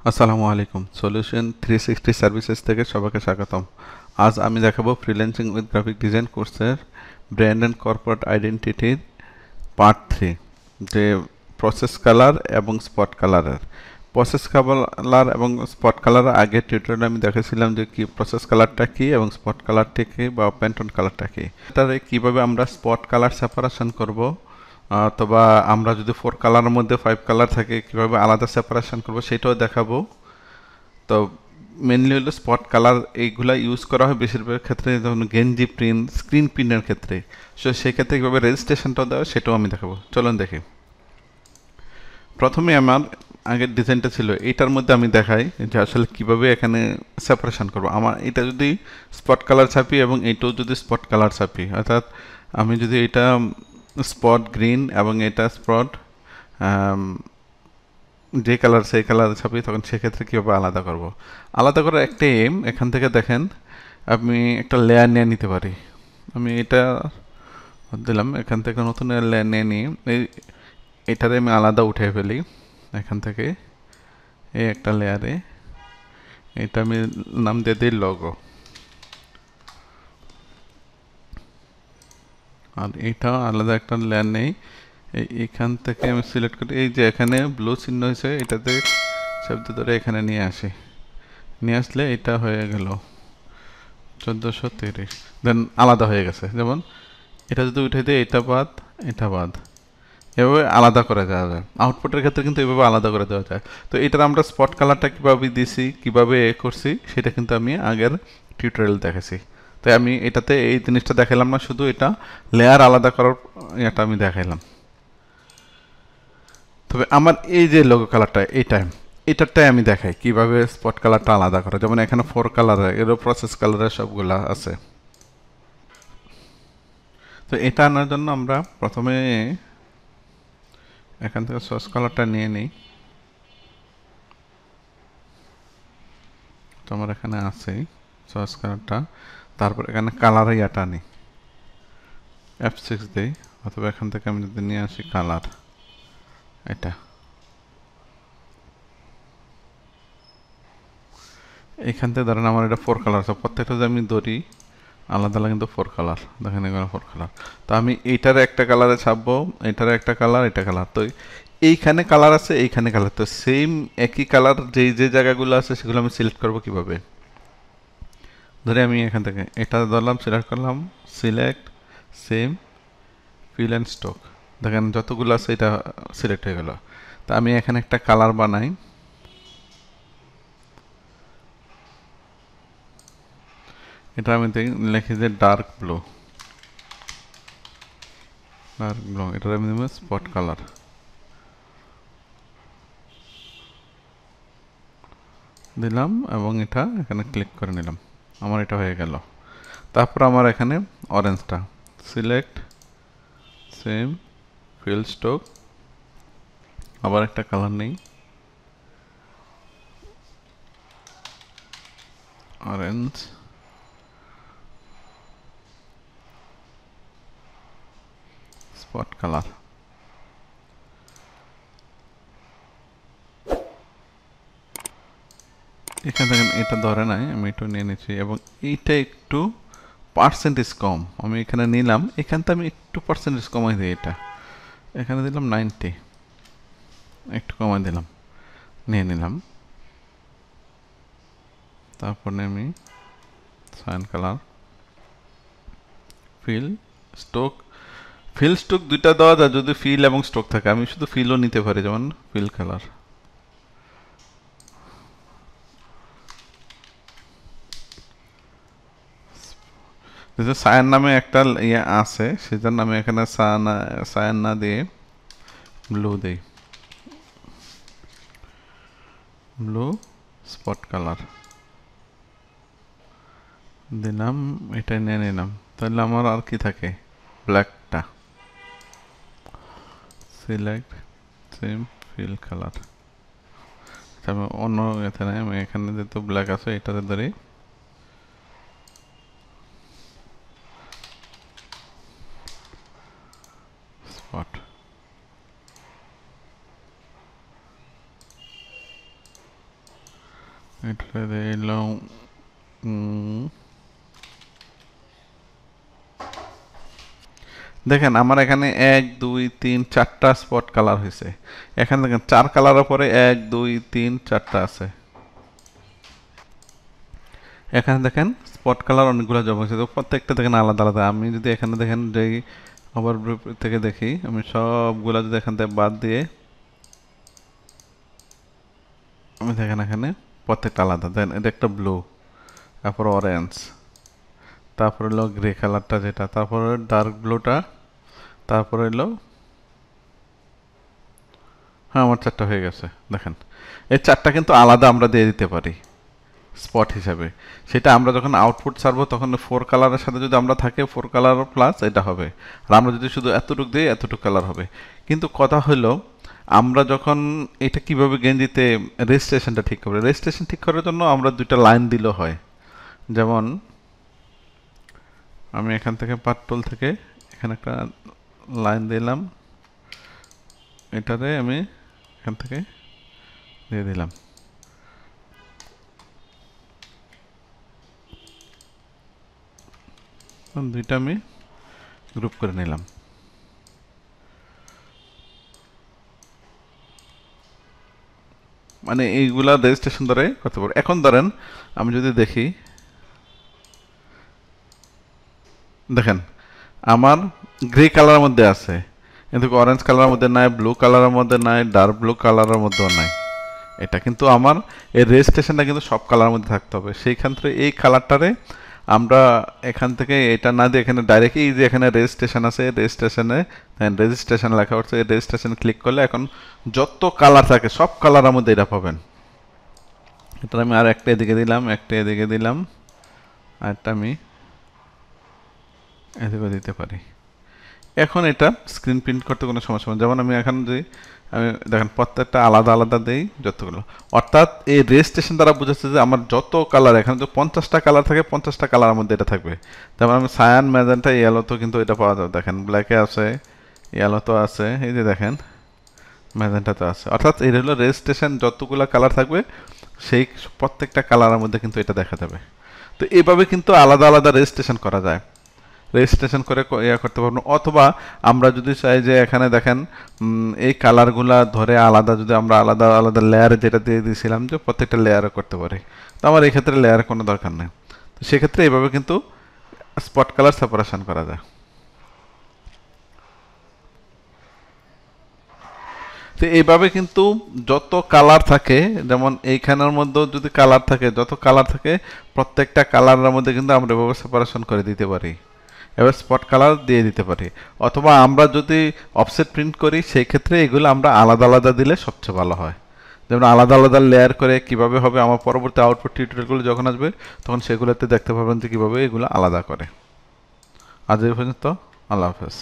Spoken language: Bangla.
আসসালামু আলাইকুম। সলিউশন 360 সার্ভিসেস থেকে সবাইকে স্বাগতম। আজ আমি দেখাবো ফ্রিল্যান্সিং উইথ গ্রাফিক ডিজাইন কোর্সের ব্র্যান্ড অ্যান্ড কর্পোরেট আইডেন্টিটির পার্ট 3, যে প্রসেস কালার এবং স্পট কালারের। প্রসেস কালার এবং স্পট কালার আগের টিউটোরিয়ালে আমি দেখেছিলাম যে কি প্রসেস কালারটা কি এবং স্পট কালারটা কি বা প্যান্টন কালারটা কি। এটারে কিভাবে আমরা স্পট কালার সেপারেশন করব, অথবা আমরা যদি 4 কালারের মধ্যে 5 কালার থাকে কিভাবে আলাদা সেপারেশন করব সেটাও দেখাবো। তো মেনলি হলো স্পট কালার, এইগুলা ইউজ করা হয় বেশিরভাগ ক্ষেত্রে, যেমন গেঞ্জি প্রিন্ট, স্ক্রিন প্রিন্টের ক্ষেত্রে। সো সেক্ষেত্রে কীভাবে রেজিস্ট্রেশনটাও দেওয়া সেটাও আমি দেখাবো। চলুন দেখি। প্রথমে আমার আগের ডিজাইনটা ছিল, এইটার মধ্যে আমি দেখাই যে আসলে কিভাবে এখানে সেপারেশন করব। আমার এটা যদি স্পট কালার ছাপি এবং এইটাও যদি স্পট কালার ছাপি, অর্থাৎ আমি যদি এটা স্পট গ্রিন এবং এটা স্পট যে কালার সেই কালার ছাপি, তখন সেক্ষেত্রে কীভাবে আলাদা করব। আলাদা করার একটা এখান থেকে দেখেন, আমি একটা লেয়ার নিয়ে নিতে পারি। আমি এটা দিলাম, এখান থেকে নতুন লেয়ার নিয়ে নিই, এটারে আমি আলাদা উঠে ফেলি এখান থেকে। এই একটা লেয়ারে এটা আমি নাম দিয়ে দিই লোগো, আর এটা আলাদা একটা লেয়ার নেই। এইখান থেকে আমি সিলেক্ট করি, এই যে এখানে ব্লু চিহ্ন হয়েছে এটাতে শব্দ ধরে এখানে নিয়ে আসি। নিয়ে আসলে এটা হয়ে গেল 1430, দেন আলাদা হয়ে গেছে। যেমন এটা যদি উঠে দিই, এটা বাদ এটা বাদ, এভাবে আলাদা করা যাবে। আউটপুটের ক্ষেত্রে কিন্তু এভাবে আলাদা করে দেওয়া যায়। তো এটার আমরা স্পট কালারটা কীভাবে দিছি, কীভাবে করছি, সেটা কিন্তু আমি আগের টিউটোরিয়াল দেখেছি। তাই আমি এটাতে এই জিনিসটা দেখালাম না, শুধু এটা লেয়ার আলাদা করার এটা আমি দেখাইলাম। তবে আমার এই যে লোগো কালারটা, এটারটাই আমি দেখাই কিভাবে স্পট কালারটা আলাদা করা। যেমন এখানে 4 কালার, এরও প্রসেস কালারের সবগুলা আছে। তো এটা আনার জন্য আমরা প্রথমে এখান থেকে সস কালারটা নিয়ে নিই। তো আমার এখানে আছে সস কালারটা। তারপর এখানে কালার ইয়াটা নিই, F6 দিই, অথবা এখান থেকে আমি যদি নিয়ে আসি কালার, এটা এখান থেকে ধরেন আমার এটা 4 কালার আছে। প্রত্যেকটা যদি আমি ধরি আলাদা আলাদা কিন্তু 4 কালার, দেখেন এখানে 4 কালার। তো আমি এইটার একটা কালারে ছাপবো, এটার একটা কালার, এটা কালার। তো এইখানে কালার আছে, এইখানে কালার, তো সেম একই কালার যেই যে জায়গাগুলো আছে সেগুলো আমি সিলেক্ট করবো কিভাবে। ধরে আমি এখান থেকে এটা ধরলাম, সিলেক্ট করলাম, select same fill and stroke, দেখেন যতগুলো আছে এটা সিলেক্ট হয়ে গেল। তা আমি এখানে একটা কালার বানাই, এটা আমি লিখি যে ডার্ক ব্লু, এটার আমি দেবো স্পট কালার দিলাম এবং এটা এখানে ক্লিক করে নিলাম, আমার এটা হয়ে গেল। তারপর আমার এখানে অরেঞ্জটা সিলেক্ট সেম ফিল স্টক, আবার একটা কালার নেই, অরেঞ্জ, স্পট কালার। এখান থেকে এটা ধরে নাই, আমি একটু নিয়ে নিচ্ছি এবং এইটা একটু পার্সেন্টেজ কম আমি এখানে নিলাম। এখান থেকে আমি একটু পার্সেন্টেজ কমাই দিই, এটা এখানে দিলাম 90, একটু কমাই দিলাম, নিয়ে নিলাম। তারপরে আমি sign colour, fill stroke, fill stroke দুইটা দেওয়া যায় যদি ফিল এবং স্ট্রোক থাকে। আমি শুধু ফিলও নিতে পারি, যেমন ফিল কালার। সায়ান নামে একটা ইয়ে আছে, সেটার নামে এখানে সায়ান না দিয়ে ব্লু দেই, ব্লু স্পট কালার দিলাম, এটা নিয়ে নিলাম। তাহলে আমার আর কি থাকে, ব্ল্যাকটা সিলেক্ট সেম ফিল কালার। আমি অন্য এতে নাই, আমি এখানে যেহেতু ব্ল্যাক আছে এটাতে ধরি স্পট। এটা দিলাম দেখেন আমার এখানে 1 2 3 4টা স্পট কালার হয়েছে। এখানে দেখেন 4 কালারের পরে 1 2 3 4টা আছে। এখানে দেখেন স্পট কালার অনেকগুলো জমা হয়েছে, তো প্রত্যেকটা দেখেন আলাদা আলাদা। আমি যদি এখানে দেখেন যে ওভারভিউ থেকে দেখি, আমি সবগুলা যদি এখান থেকে বাদ দিয়ে আমি দেখেন এখানে প্রত্যেকটা আলাদা। দেন এটা একটা ব্লু, তারপর অরেঞ্জ, তারপর হলো গ্রে কালারটা যেটা, তারপরে ডার্ক ব্লুটা, তারপরে হলো হ্যাঁ আমার 4টা হয়ে গেছে। দেখেন এই 4টা কিন্তু আলাদা আমরা দিয়ে দিতে পারি স্পট হিসাবে। সেটা আমরা যখন আউটপুট ছাড়বো তখন 4 কালারের সাথে যদি আমরা থাকে 4 কালার প্লাস এটা হবে, আর আমরা যদি শুধু এতটুকু দিই এতটুকু কালার হবে। কিন্তু কথা হলো আমরা যখন এটা কিভাবে গেঞ্জিতে রেজিস্ট্রেশনটা ঠিক করবো, রেজিস্ট্রেশন ঠিক করার জন্য আমরা 2টা লাইন দিলেও হয়। যেমন আমি এখান থেকে পার্ট টুল থেকে এখানে একটা লাইন দিলাম, এটারে আমি এখান থেকে দিয়ে দিলাম। দুইটা আমি গ্রুপ করে নিলাম। মানে এইগুলা রেজিস্ট্রেশন ধরে করতে পারবো। এখন ধরেন আমি যদি দেখি, দেখেন আমার গ্রে কালারের মধ্যে আছে কিন্তু অরেঞ্জ কালারের মধ্যে নাই, ব্লু কালারের মধ্যে নাই, ডার্ক ব্লু কালারের মধ্যেও নাই। এটা কিন্তু আমার এই রেজিস্ট্রেশনটা কিন্তু সব কালারের মধ্যে থাকতে হবে। সেইখান থেকে এই কালারটারে আমরা এখান থেকে এটা না দিয়ে এখানে ডাইরেক্ট এই যে এখানে রেজিস্ট্রেশন আছে, রেজিস্ট্রেশনে রেজিস্ট্রেশন লেখা হচ্ছে, রেজিস্ট্রেশন ক্লিক করলে এখন যত কালার থাকে সব কালারের মধ্যে এটা পাবেন। এটা আমি আর একটা এদিকে দিলাম, একটা এদিকে দিলাম, আর একটা আমি এদিকে দিতে পারি। এখন এটা স্ক্রিন প্রিন্ট করতে কোনো সমস্যা নেই। যেমন আমি এখন যদি আমি দেখেন প্রত্যেকটা আলাদা আলাদা দেই যতগুলো, অর্থাৎ এই রেজিস্ট্রেশন দ্বারা বোঝাচ্ছে যে আমার যত কালার এখানে যদি 50টা কালার থাকে 50টা কালারের মধ্যে এটা থাকবে। যেমন আমি সায়ান, ম্যাজেন্টা, ইয়েলো তো কিন্তু এটা পাওয়া যাবে। দেখেন ব্ল্যাকে আছে, ইয়েলো তো আছে, এই যে দেখেন ম্যাজেন্টা তো আছে। অর্থাৎ এই হলো রেজিস্ট্রেশন, যতগুলো কালার থাকবে সেই প্রত্যেকটা কালারের মধ্যে কিন্তু এটা দেখা যাবে। তো এইভাবে কিন্তু আলাদা আলাদা রেজিস্ট্রেশন করা যায়, রেজিস্ট্রেশন করে ইয়া করতে পারবো। অথবা আমরা যদি চাই যে এখানে দেখেন এই কালারগুলা ধরে আলাদা, যদি আমরা আলাদা আলাদা লেয়ারে যেটা দিয়ে দিয়েছিলাম যে প্রত্যেকটা লেয়ারে করতে পারি, তো আমার এই ক্ষেত্রে লেয়ারের কোনো দরকার নেই। তো সেক্ষেত্রে এইভাবে কিন্তু স্পট কালার সেপারেশন করা যায়। তো এইভাবে কিন্তু যত কালার থাকে, যেমন এইখানের মধ্যেও যদি কালার থাকে, যত কালার থাকে প্রত্যেকটা কালারের মধ্যে কিন্তু আমরা এভাবে সেপারেশন করে দিতে পারি, এবার স্পট কালার দিয়ে দিতে পারি। অথবা আমরা যদি অফসেট প্রিন্ট করি সেই ক্ষেত্রে এগুলো আমরা আলাদা আলাদা দিলে সবচেয়ে ভালো হয়। যেমন আলাদা আলাদা লেয়ার করে কিভাবে হবে, আমার পরবর্তী আউটপুট টিউটোরিয়ালগুলো যখন আসবে তখন সেগুলোতে দেখতে পাবেন যে কীভাবে এগুলো আলাদা করে। আজ এই পর্যন্ত, আল্লাহ হাফেজ।